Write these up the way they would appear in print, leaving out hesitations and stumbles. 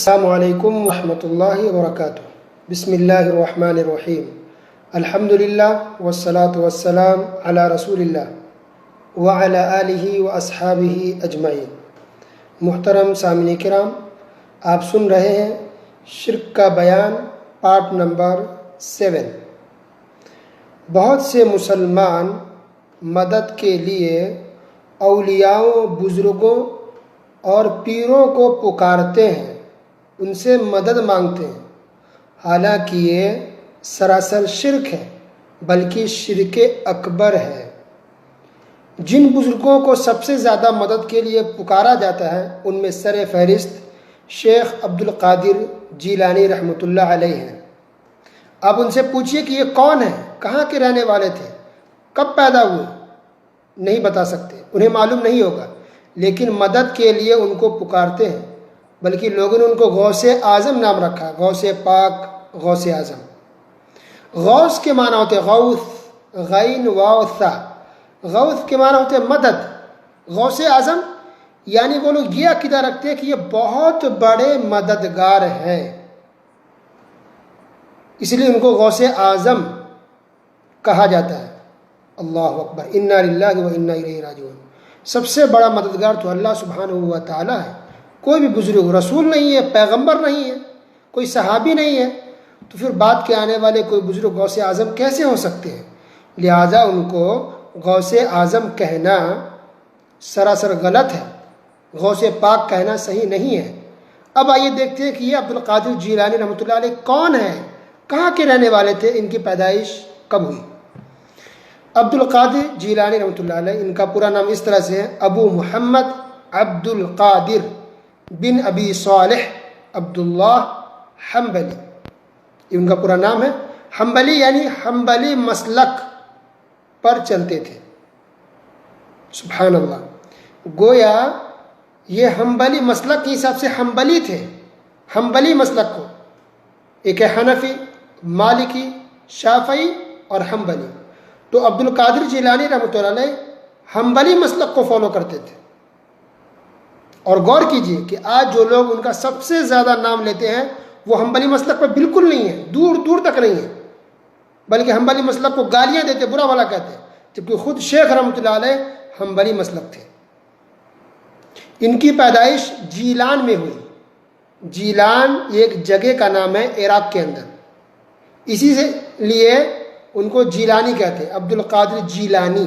السلام علیکم ورحمۃ اللہ وبرکاتہ۔ بسم اللہ الرحمن الرحیم۔ الحمد للہ والصلاة والسلام علی رسول اللہ وعلی آلہ واصحابہ اجمعین۔ محترم سامعین کرام، آپ سن رہے ہیں شرک کا بیان پارٹ نمبر 7۔ بہت سے مسلمان مدد کے لیے اولیاؤں، بزرگوں اور پیروں کو پکارتے ہیں، ان سے مدد مانگتے ہیں، حالانکہ یہ سراسر شرک ہے، بلکہ شرک اکبر ہے۔ جن بزرگوں کو سب سے زیادہ مدد کے لیے پکارا جاتا ہے ان میں سر فہرست شیخ عبدالقادر جیلانی رحمۃ اللہ علیہ ہیں۔ آپ ان سے پوچھئے کہ یہ کون ہیں، کہاں کے رہنے والے تھے، کب پیدا ہوئے، نہیں بتا سکتے، انہیں معلوم نہیں ہوگا، لیکن مدد کے لیے ان کو پکارتے ہیں، بلکہ لوگوں نے ان کو غوث اعظم نام رکھا، غوث پاک، غوث اعظم۔ غوث کے معنی ہوتے غوث، غین واو ثا، غوث کے معنی ہوتے مدد۔ غوث اعظم یعنی وہ لوگ یہ عقیدہ رکھتے ہیں کہ یہ بہت بڑے مددگار ہیں، اس لیے ان کو غوث اعظم کہا جاتا ہے۔ اللہ اکبر، انا للہ و انا الیہ راجعون۔ سب سے بڑا مددگار تو اللہ سبحانہ و تعالی ہے، کوئی بھی بزرگ رسول نہیں ہے، پیغمبر نہیں ہے، کوئی صحابی نہیں ہے، تو پھر بعد کے آنے والے کوئی بزرگ غوث اعظم کیسے ہو سکتے ہیں؟ لہٰذا ان کو غوث اعظم کہنا سراسر غلط ہے، غوث پاک کہنا صحیح نہیں ہے۔ اب آئیے دیکھتے ہیں کہ یہ عبدالقادر جیلانی رحمۃ اللہ علیہ کون ہیں، کہاں کے رہنے والے تھے، ان کی پیدائش کب ہوئی۔ عبدالقادر جیلانی رحمۃ اللہ علیہ، ان کا پورا نام اس طرح سے ہے: ابو محمد عبدالقادر بن ابی صالح عبداللہ حنبلی، یہ ان کا پورا نام ہے۔ حنبلی یعنی حنبلی مسلک پر چلتے تھے۔ سبحان اللہ، گویا یہ حنبلی مسلک کے حساب سے حنبلی تھے، حنبلی مسلک کو، ایک ہے حنفی، مالکی، شافعی اور حنبلی۔ تو عبدالقادر جیلانی رحمۃ اللہ علیہ حنبلی مسلک کو فالو کرتے تھے۔ اور غور کیجئے کہ آج جو لوگ ان کا سب سے زیادہ نام لیتے ہیں وہ حنبلی مسلک پر بالکل نہیں ہے، دور دور تک نہیں ہے، بلکہ حنبلی مسلک کو گالیاں دیتے، برا بھلا کہتے، جبکہ خود شیخ رحمۃ اللہ علیہ حنبلی مسلک تھے۔ ان کی پیدائش جیلان میں ہوئی۔ جیلان ایک جگہ کا نام ہے عراق کے اندر، اسی سے لیے ان کو جیلانی کہتے ہیں، عبدالقادر جیلانی۔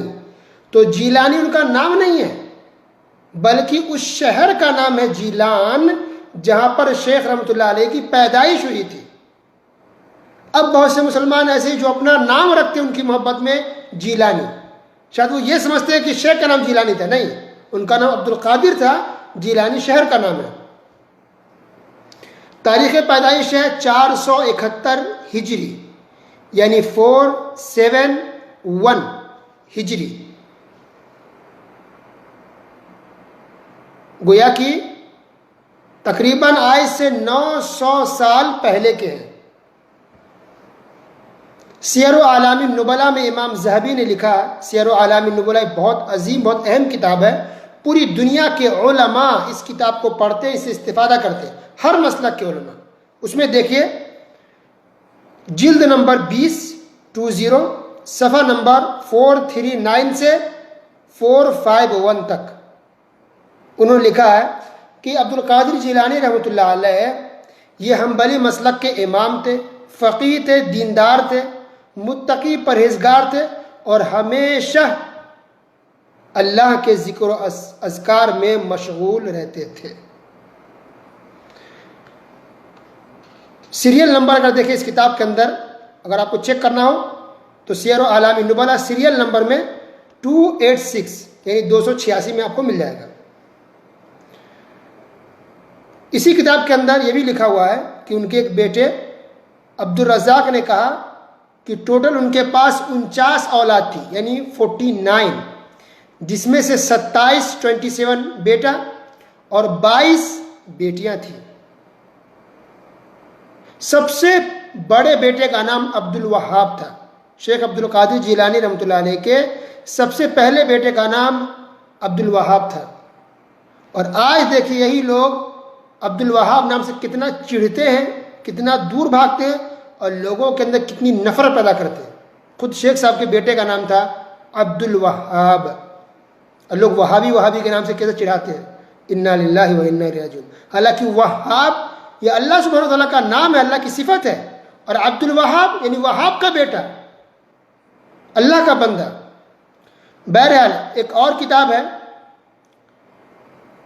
تو جیلانی ان کا نام نہیں ہے، بلکہ اس شہر کا نام ہے جیلان، جہاں پر شیخ رحمۃ اللہ علیہ کی پیدائش ہوئی تھی۔ اب بہت سے مسلمان ایسے ہی جو اپنا نام رکھتے ہیں ان کی محبت میں جیلانی، شاید وہ یہ سمجھتے ہیں کہ شیخ کا نام جیلانی تھا، نہیں، ان کا نام عبدالقادر تھا، جیلانی شہر کا نام ہے۔ تاریخ پیدائش ہے 471 ہجری، یعنی 471 ہجری، گویا کہ تقریباً آج سے 900 سال پہلے کے ہیں۔ سیر و اعلام النبلاء میں امام ذہبی نے لکھا، سیر و اعلام النبلاء بہت عظیم، بہت اہم کتاب ہے، پوری دنیا کے علماء اس کتاب کو پڑھتے ہیں، اس سے استفادہ کرتے ہیں، ہر مسلک کے علماء۔ اس میں دیکھیے جلد نمبر 20 صفحہ نمبر 439 سے 451 تک انہوں نے لکھا ہے کہ عبدالقادر جیلانی رحمۃ اللہ علیہ یہ حنبلی مسلک کے امام تھے، فقیہ تھے، دیندار تھے، متقی، پرہیزگار تھے، اور ہمیشہ اللہ کے ذکر و اذکار میں مشغول رہتے تھے۔ سیریل نمبر اگر دیکھیں اس کتاب کے اندر، اگر آپ کو چیک کرنا ہو تو سیر و اعلام النبلاء سیریل نمبر میں 286 یعنی 286 میں آپ کو مل جائے گا۔ اسی کتاب کے اندر یہ بھی لکھا ہوا ہے کہ ان کے ایک بیٹے عبدالرزاق نے کہا کہ ٹوٹل ان کے پاس 49 اولاد تھی، یعنی 49، جس میں سے 27 بیٹا اور 22 بیٹیاں تھیں۔ سب سے بڑے بیٹے کا نام عبدالوہاب تھا۔ شیخ عبدالقادر جیلانی رحمۃ اللہ علیہ کے سب سے پہلے بیٹے کا نام عبدالوہاب تھا۔ اور آج دیکھیے یہی لوگ عبد الوہاب نام سے کتنا چڑھتے ہیں، کتنا دور بھاگتے ہیں، اور لوگوں کے اندر کتنی نفرت پیدا کرتے ہیں۔ خود شیخ صاحب کے بیٹے کا نام تھا عبد الوہاب، اور لوگ وہابی کے نام سے کیسے چڑھاتے ہیں، انا للہ و انا الیہ راجعون۔ حالانکہ وہاب یہ اللہ سبحانہ و تعالیٰ کا نام ہے، اللہ کی صفت ہے، اور عبد الوہاب یعنی وہاب کا بیٹا، اللہ کا بندہ۔ بہرحال ایک اور کتاب ہے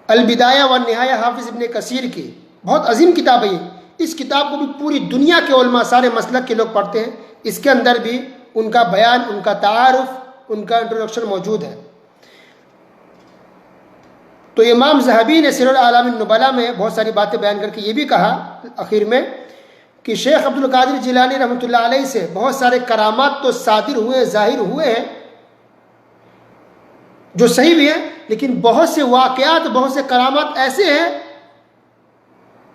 البدایہ والنہایہ حافظ ابن کثیر کی، بہت عظیم کتاب ہے یہ۔ اس کتاب کو بھی پوری دنیا کے علماء، سارے مسلک کے لوگ پڑھتے ہیں۔ اس کے اندر بھی ان کا بیان، ان کا تعارف، ان کا انٹروڈکشن موجود ہے۔ تو امام ذہبی نے سیر اعلام النبلاء میں بہت ساری باتیں بیان کر کے یہ بھی کہا اخیر میں کہ شیخ عبد القادر جیلانی رحمۃ اللہ علیہ سے بہت سارے کرامات تو صادر ہوئے، ظاہر ہوئے ہیں، جو صحیح بھی ہیں، لیکن بہت سے واقعات، بہت سے کرامات ایسے ہیں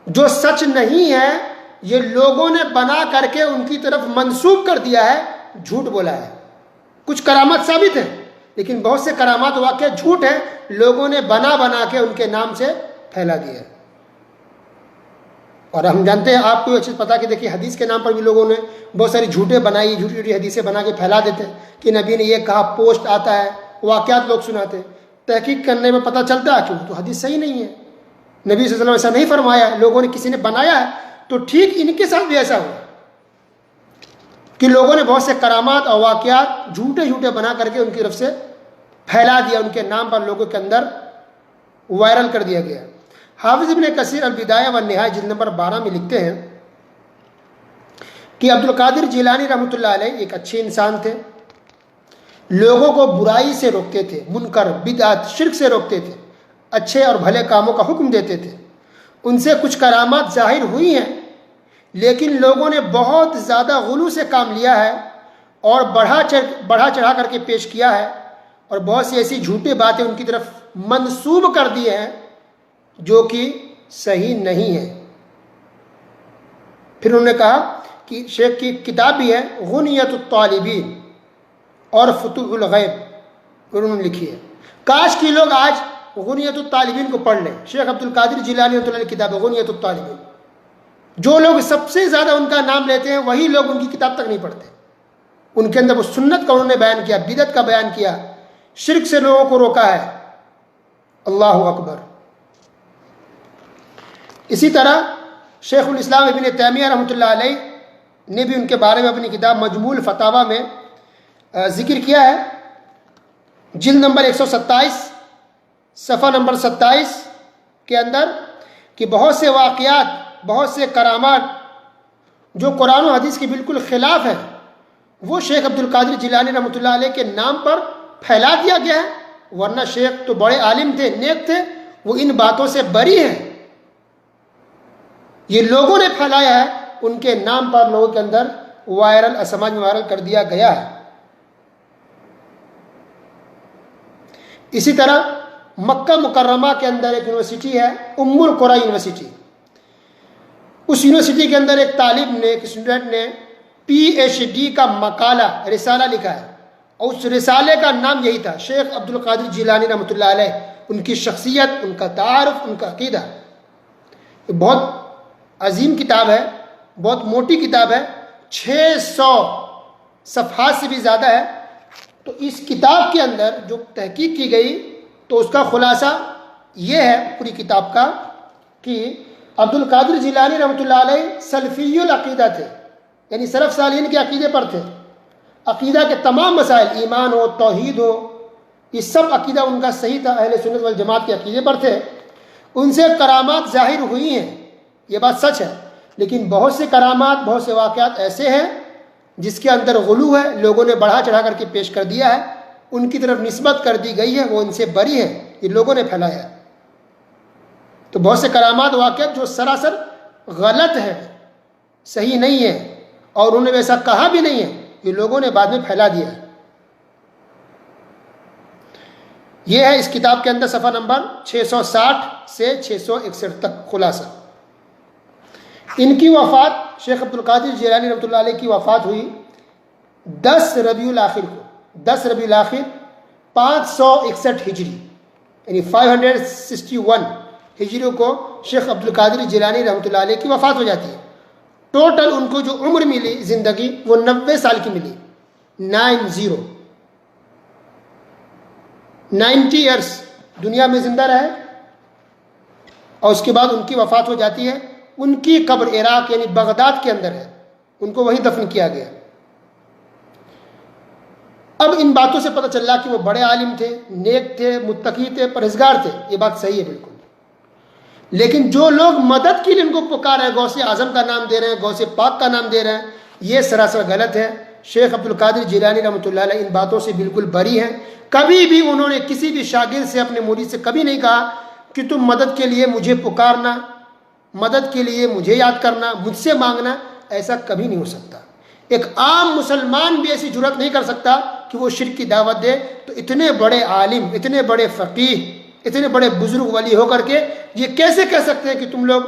جو سچ نہیں ہے، یہ لوگوں نے بنا کر کے ان کی طرف منسوب کر دیا ہے، جھوٹ بولا ہے۔ کچھ کرامات ثابت ہیں، لیکن بہت سے کرامات واقع جھوٹ ہیں، لوگوں نے بنا کے ان کے نام سے پھیلا دیا ہے۔ اور ہم جانتے ہیں، آپ کو یہ چیز پتا کہ دیکھیے حدیث کے نام پر بھی لوگوں نے بہت ساری جھوٹیں بنائی، جھوٹی جھوٹی حدیثیں بنا کے پھیلا دیتے ہیں کہ نبی نے یہ کہا، پوسٹ آتا ہے، واقعات لوگ سناتے ہیں، تحقیق کرنے میں پتہ چلتا ہے کہ وہ تو حدیث صحیح نہیں ہے، نبی صلی اللہ علیہ وسلم ایسا نہیں فرمایا ہے، لوگوں نے کسی نے بنایا ہے۔ تو ٹھیک ان کے ساتھ بھی ایسا ہوا کہ لوگوں نے بہت سے کرامات اور واقعات جھوٹے بنا کر کے ان کی طرف سے پھیلا دیا، ان کے نام پر لوگوں کے اندر وائرل کر دیا گیا۔ حافظ ابن کثیر البدایہ والنہایہ جلد نمبر 12 میں لکھتے ہیں کہ عبد القادر جیلانی رحمۃ اللہ علیہ ایک اچھے انسان تھے، لوگوں کو برائی سے روکتے تھے، منکر، بدعت، شرک سے روکتے تھے، اچھے اور بھلے کاموں کا حکم دیتے تھے۔ ان سے کچھ کرامات ظاہر ہوئی ہیں، لیکن لوگوں نے بہت زیادہ غلو سے کام لیا ہے اور بڑھا چڑھا کر کے پیش کیا ہے، اور بہت سی ایسی جھوٹی باتیں ان کی طرف منسوب کر دی ہیں جو کہ صحیح نہیں ہے۔ پھر انہوں نے کہا کہ شیخ کی کتاب بھی ہے غنیۃ الطالبین اور فتوح الغیب، انہوں نے لکھی ہے۔ کاش کہ لوگ آج غنیۃ الطالبین کو پڑھ لیں۔ شیخ عبد القادر جیلانی رحمۃ اللہ علیہ کی کتاب ہے غنیۃ الطالبین۔ جو لوگ سب سے زیادہ ان کا نام لیتے ہیں وہی لوگ ان کی کتاب تک نہیں پڑھتے۔ ان کے اندر وہ سنت کا انہوں نے بیان کیا، بدعت کا بیان کیا، شرک سے لوگوں کو روکا ہے۔ اللہ اکبر۔ اسی طرح شیخ الاسلام ابن تیمیہ رحمۃ اللہ علیہ نے بھی ان کے بارے میں اپنی کتاب مجموع الفتاوی میں ذکر کیا ہے، جلد نمبر 127 صفحہ نمبر 27 کے اندر، کہ بہت سے واقعات، بہت سے کرامات جو قرآن و حدیث کے بالکل خلاف ہیں، وہ شیخ عبد القادر جیلانی رحمۃ اللہ علیہ کے نام پر پھیلا دیا گیا ہے، ورنہ شیخ تو بڑے عالم تھے، نیک تھے، وہ ان باتوں سے بری ہیں۔ یہ لوگوں نے پھیلایا ہے، ان کے نام پر لوگوں کے اندر وائرل، سماج میں وائرل کر دیا گیا ہے۔ اسی طرح مکہ مکرمہ کے اندر ایک یونیورسٹی ہے ام القری یونیورسٹی، اس یونیورسٹی کے اندر ایک طالب نے، ایک اسٹوڈنٹ نے PhD کا مقالہ، رسالہ لکھا ہے، اور اس رسالے کا نام یہی تھا، شیخ عبد القادر جیلانی رحمۃ اللہ علیہ، ان کی شخصیت، ان کا تعارف، ان کا عقیدہ۔ یہ بہت عظیم کتاب ہے، بہت موٹی کتاب ہے، 600 صفحات سے بھی زیادہ ہے۔ تو اس کتاب کے اندر جو تحقیق کی گئی تو اس کا خلاصہ یہ ہے پوری کتاب کا کہ عبد القادر جیلانی رحمۃ اللہ علیہ سلفی العقیدہ تھے، یعنی سلف صالحین کے عقیدے پر تھے۔ عقیدہ کے تمام مسائل، ایمان ہو، توحید ہو، یہ سب عقیدہ ان کا صحیح تھا، اہل سنت والجماعت کے عقیدے پر تھے۔ ان سے کرامات ظاہر ہوئی ہیں، یہ بات سچ ہے، لیکن بہت سے کرامات، بہت سے واقعات ایسے ہیں جس کے اندر غلو ہے، لوگوں نے بڑھا چڑھا کر کے پیش کر دیا ہے، ان کی طرف نسبت کر دی گئی ہے، وہ ان سے بری ہے، یہ لوگوں نے پھیلایا ہے۔ تو بہت سے کرامات، واقعات جو سراسر غلط ہے، صحیح نہیں ہے، اور انہوں نے ویسا کہا بھی نہیں ہے، یہ لوگوں نے بعد میں پھیلا دیا ہے۔ یہ ہے اس کتاب کے اندر صفحہ نمبر 660 سے 661 تک خلاصہ۔ ان کی وفات، شیخ عبد القادر جیلانی رحمۃ اللہ علیہ کی وفات ہوئی 10 ربیع الاخر کو، 10 ربیع الاخر 561 ہجری، یعنی 561 ہجری کو شیخ عبد القادر جیلانی رحمۃ اللہ علیہ کی وفات ہو جاتی ہے. ٹوٹل ان کو جو عمر ملی زندگی وہ 90 سال کی ملی. 90 ایئرس دنیا میں زندہ رہے اور اس کے بعد ان کی وفات ہو جاتی ہے. ان کی قبر عراق یعنی بغداد کے اندر ہے, ان کو وہیں دفن کیا گیا. اب ان باتوں سے پتہ چلا کہ وہ بڑے عالم تھے, نیک تھے, متقی تھے, پرہیزگار تھے. یہ بات صحیح ہے بالکل. لیکن جو لوگ مدد کے لیے ان کو پکار رہے ہیں, غوث اعظم کا نام دے رہے ہیں, غوث پاک کا نام دے رہے ہیں, یہ سراسر غلط ہے. شیخ عبد القادر جیلانی رحمۃ اللہ علیہ ان باتوں سے بالکل بری ہیں. کبھی بھی انہوں نے کسی بھی شاگرد سے, اپنے مرید سے کبھی نہیں کہا کہ تم مدد کے لیے مجھے پکارنا, مدد کے لیے مجھے یاد کرنا, مجھ سے مانگنا. ایسا کبھی نہیں ہو سکتا. ایک عام مسلمان بھی ایسی جرات نہیں کر سکتا کہ وہ شرک کی دعوت دے. تو اتنے بڑے عالم, اتنے بڑے فقیہ, اتنے بڑے بزرگ ولی ہو کر کے یہ کیسے کہہ سکتے ہیں کہ تم لوگ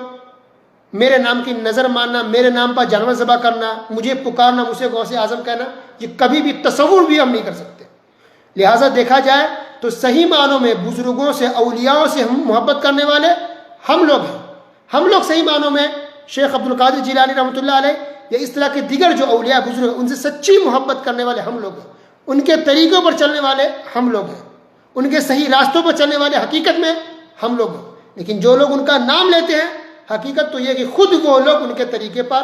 میرے نام کی نظر ماننا, میرے نام پر جانور ذبح کرنا, مجھے پکارنا, مجھے غوث اعظم کہنا, یہ کبھی بھی تصور بھی ہم نہیں کر سکتے. لہٰذا دیکھا جائے تو صحیح معنوں میں بزرگوں سے, اولیاء سے ہم محبت کرنے والے ہم لوگ ہیں. ہم لوگ صحیح معنوں میں شیخ عبد القادر جیلانی رحمۃ اللہ علیہ یا اس طرح کے دیگر جو اولیاء بزرگ ہیں ان سے سچی محبت کرنے والے ہم لوگ ہیں. ان کے طریقوں پر چلنے والے ہم لوگ ہیں, ان کے صحیح راستوں پر چلنے والے حقیقت میں ہم لوگ ہیں. لیکن جو لوگ ان کا نام لیتے ہیں, حقیقت تو یہ کہ خود وہ لوگ ان کے طریقے پر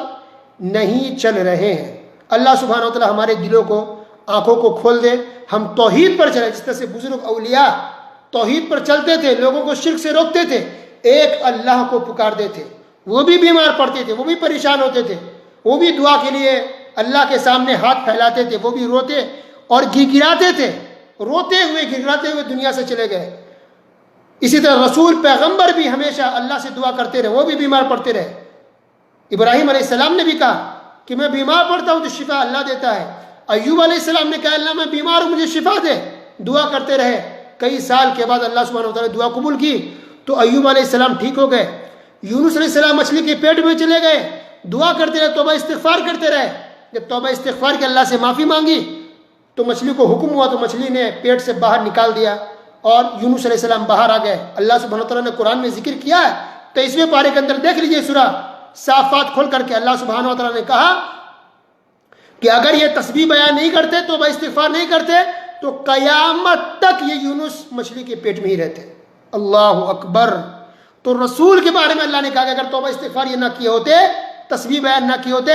نہیں چل رہے ہیں. اللہ سبحانہ و تعالی ہمارے دلوں کو, آنکھوں کو کھول دے, ہم توحید پر چلیں. جس طرح سے بزرگ اولیاء توحید پر چلتے تھے, لوگوں کو شرک سے روکتے تھے, ایک اللہ کو پکارتے تھے. وہ بھی بیمار پڑتے تھے, وہ بھی پریشان ہوتے تھے, وہ بھی دعا کے لیے اللہ کے سامنے ہاتھ پھیلاتے تھے, وہ بھی روتے اور گڑگڑاتے تھے, روتے ہوئے گڑگڑاتے ہوئے دنیا سے چلے گئے. اسی طرح رسول پیغمبر بھی ہمیشہ اللہ سے دعا کرتے رہے, وہ بھی بیمار پڑتے رہے. ابراہیم علیہ السلام نے بھی کہا کہ میں بیمار پڑتا ہوں تو شفا اللہ دیتا ہے. ایوب علیہ السلام نے کہا اللہ میں بیمار ہوں مجھے شفا دے, دعا کرتے رہے. کئی سال کے بعد اللہ سبحانہ وتعالی نے دعا قبول کی تو ایوب علیہ السلام ٹھیک ہو گئے. یونس علیہ السلام مچھلی کے پیٹ میں چلے گئے, دعا کرتے رہے, توبہ استغفار کرتے رہے. جب توبہ استغفار کے اللہ سے معافی مانگی تو مچھلی کو حکم ہوا تو مچھلی نے پیٹ سے باہر نکال دیا اور یونس علیہ السلام باہر آ گئے. اللہ سبحانہ وتعالی نے قرآن میں ذکر کیا ہے, 23ویں پارے کے اندر دیکھ لیجئے سورہ صافات کھول کر کے. اللہ سبحانہ وتعالی نے کہا کہ اگر یہ تسبیح بیان نہیں کرتے, توبہ استغفار نہیں کرتے تو قیامت تک یہ یونس مچھلی کے پیٹ میں ہی رہتے. اللہ اکبر. تو رسول کے بارے میں اللہ نے کہا کہ اگر توبہ استغفار یہ نہ کیے ہوتے, تسبیح بیان نہ کیے ہوتے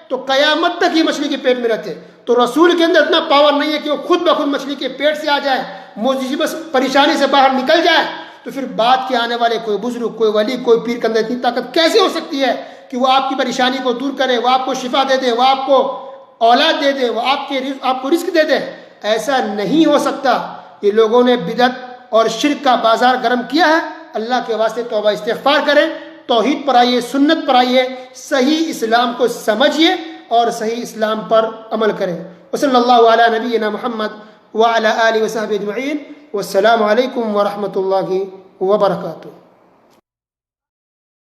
تو قیامت تک یہ مچھلی کے پیٹ میں رہتے. تو رسول کے اندر اتنا پاور نہیں ہے کہ وہ خود بخود مچھلی کے پیٹ سے آ جائے, مصیبت پریشانی سے باہر نکل جائے. تو پھر بعد کے آنے والے کوئی بزرگ, کوئی ولی, کوئی پیر کے اندر اتنی طاقت کیسے ہو سکتی ہے کہ وہ آپ کی پریشانی کو دور کرے, وہ آپ کو شفا دے دے, وہ آپ کو اولاد دے دے, وہ آپ کو رزق دے دے؟ ایسا نہیں ہو سکتا. یہ لوگوں نے بدعت اور شرک کا بازار گرم کیا ہے. اللہ کے واسطے توبہ استغفار کریں, توحید پر آئیے, سنت پر آئیے, صحیح اسلام کو سمجھیے اور صحیح اسلام پر عمل کریں. وصلی اللہ علی نبینا محمد وعلی آلہ وصحبہ اجمعین. والسلام علیکم ورحمۃ اللہ وبرکاتہ.